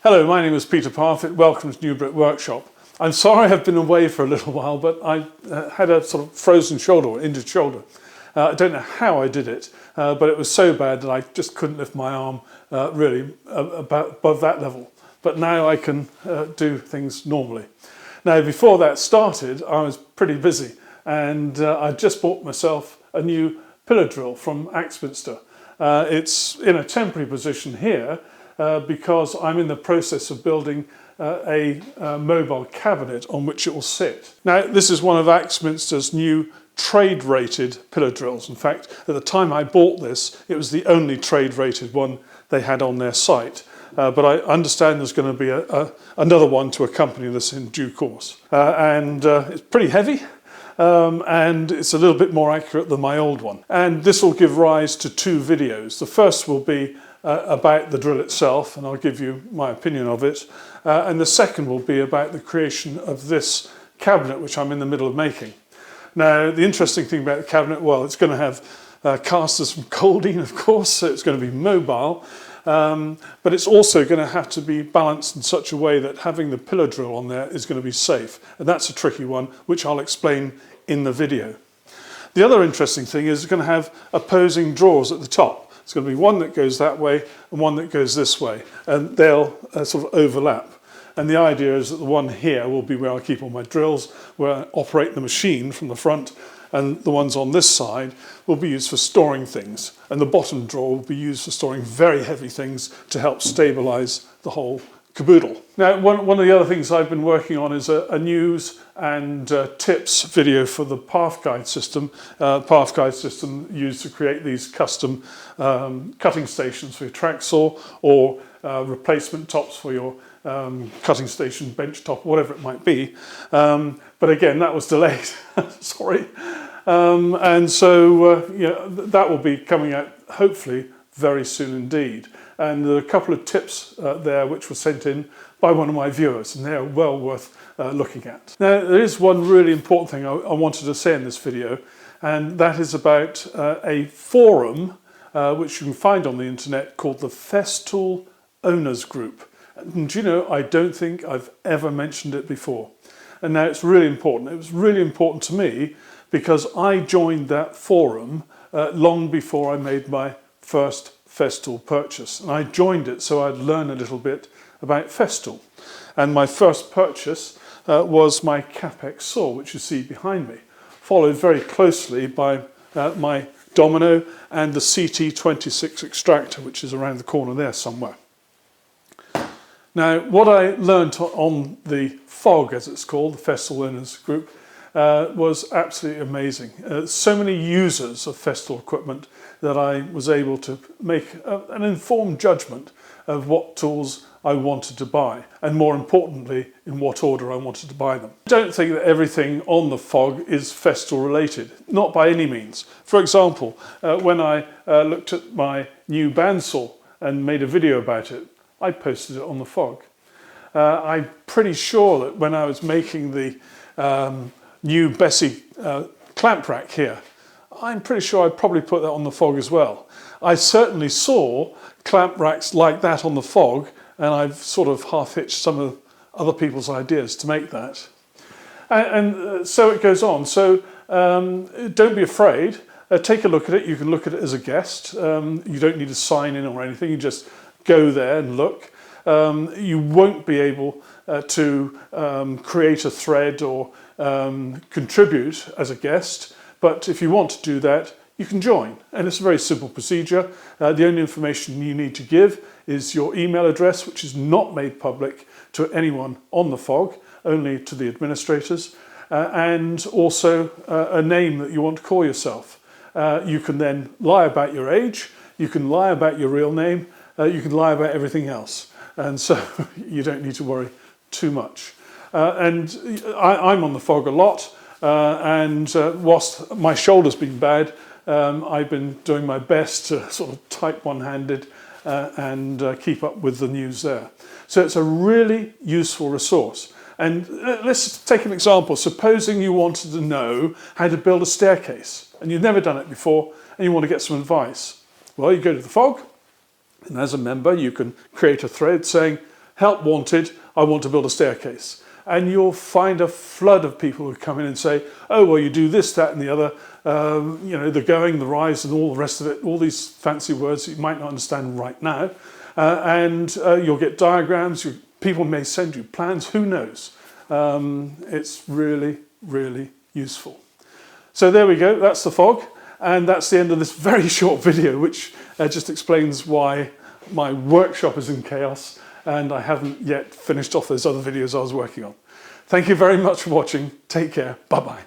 Hello, my name is Peter Parfitt. Welcome to New Brit Workshop. I'm sorry I've been away for a little while, but I had a sort of frozen shoulder, or injured shoulder. I don't know how I did it, but it was so bad that I just couldn't lift my arm really above that level. But now I can do things normally. Now, before that started, I was pretty busy, and I just bought myself a new pillar drill from Axminster. It's in a temporary position here because I'm in the process of building a mobile cabinet on which it will sit. Now, this is one of Axminster's new trade-rated pillar drills. In fact, at the time I bought this, it was the only trade-rated one they had on their site. But I understand there's going to be another one to accompany this in due course. It's pretty heavy. And it's a little bit more accurate than my old one. And this will give rise to two videos. The first will be about the drill itself, and I'll give you my opinion of it. And the second will be about the creation of this cabinet, which I'm in the middle of making. Now, the interesting thing about the cabinet, well, it's going to have casters from Coldine, of course, so it's going to be mobile. But it's also going to have to be balanced in such a way that having the pillar drill on there is going to be safe. And that's a tricky one, which I'll explain in the video. The other interesting thing is it's going to have opposing drawers at the top. It's going to be one that goes that way and one that goes this way, and they'll sort of overlap. And the idea is that the one here will be where I keep all my drills, where I operate the machine from the front, and the ones on this side will be used for storing things. And the bottom drawer will be used for storing very heavy things to help stabilise the whole caboodle. Now, one of the other things I've been working on is a news and tips video for the path guide system. Path guide system used to create these custom cutting stations for your track saw, or replacement tops for your cutting station, bench top, whatever it might be. But again, that was delayed. Sorry. And so that will be coming out hopefully very soon indeed. And there are a couple of tips there which were sent in by one of my viewers, and they are well worth looking at. Now, there is one really important thing I wanted to say in this video, and that is about a forum which you can find on the internet called the Festool Owners Group. And you know, I don't think I've ever mentioned it before. And now it's really important. It was really important to me because I joined that forum long before I made my first Festool purchase. And I joined it so I'd learn a little bit about Festool. And my first purchase was my Capex saw, which you see behind me, followed very closely by my Domino and the CT26 extractor, which is around the corner there somewhere. Now, what I learned on the FOG, as it's called, the Festool Owners Group, was absolutely amazing. So many users of Festool equipment that I was able to make an informed judgment of what tools I wanted to buy, and more importantly, in what order I wanted to buy them. I don't think that everything on the FOG is Festool related, not by any means. For example, when I looked at my new bandsaw and made a video about it, I posted it on the FOG. I'm pretty sure that when I was making the new Bessie clamp rack here, I'm pretty sure I probably put that on the FOG as well. I certainly saw clamp racks like that on the FOG, and I've sort of half-hitched some of other people's ideas to make that. And so it goes on. So don't be afraid. Take a look at it. You can look at it as a guest. You don't need to sign in or anything. You just go there and look. You won't be able to create a thread or contribute as a guest, but if you want to do that, you can join. And it's a very simple procedure. The only information you need to give is your email address, which is not made public to anyone on the FOG, only to the administrators, and also a name that you want to call yourself. You can then lie about your age, you can lie about your real name, you can lie about everything else. And so you don't need to worry too much. I'm on the FOG a lot, and whilst my shoulder's been bad, I've been doing my best to sort of type one-handed and keep up with the news there. So it's a really useful resource. And let's take an example. Supposing you wanted to know how to build a staircase, and you've never done it before, and you want to get some advice. Well, you go to the FOG, and as a member, you can create a thread saying, help wanted, I want to build a staircase. And you'll find a flood of people who come in and say, oh, well, you do this, that, and the other, you know, the going, the rise, and all the rest of it, all these fancy words that you might not understand right now. And you'll get diagrams, people may send you plans, who knows? It's really, really useful. So there we go, that's the fog. And that's the end of this very short video, which just explains why my workshop is in chaos and I haven't yet finished off those other videos I was working on. Thank you very much for watching. Take care. Bye-bye.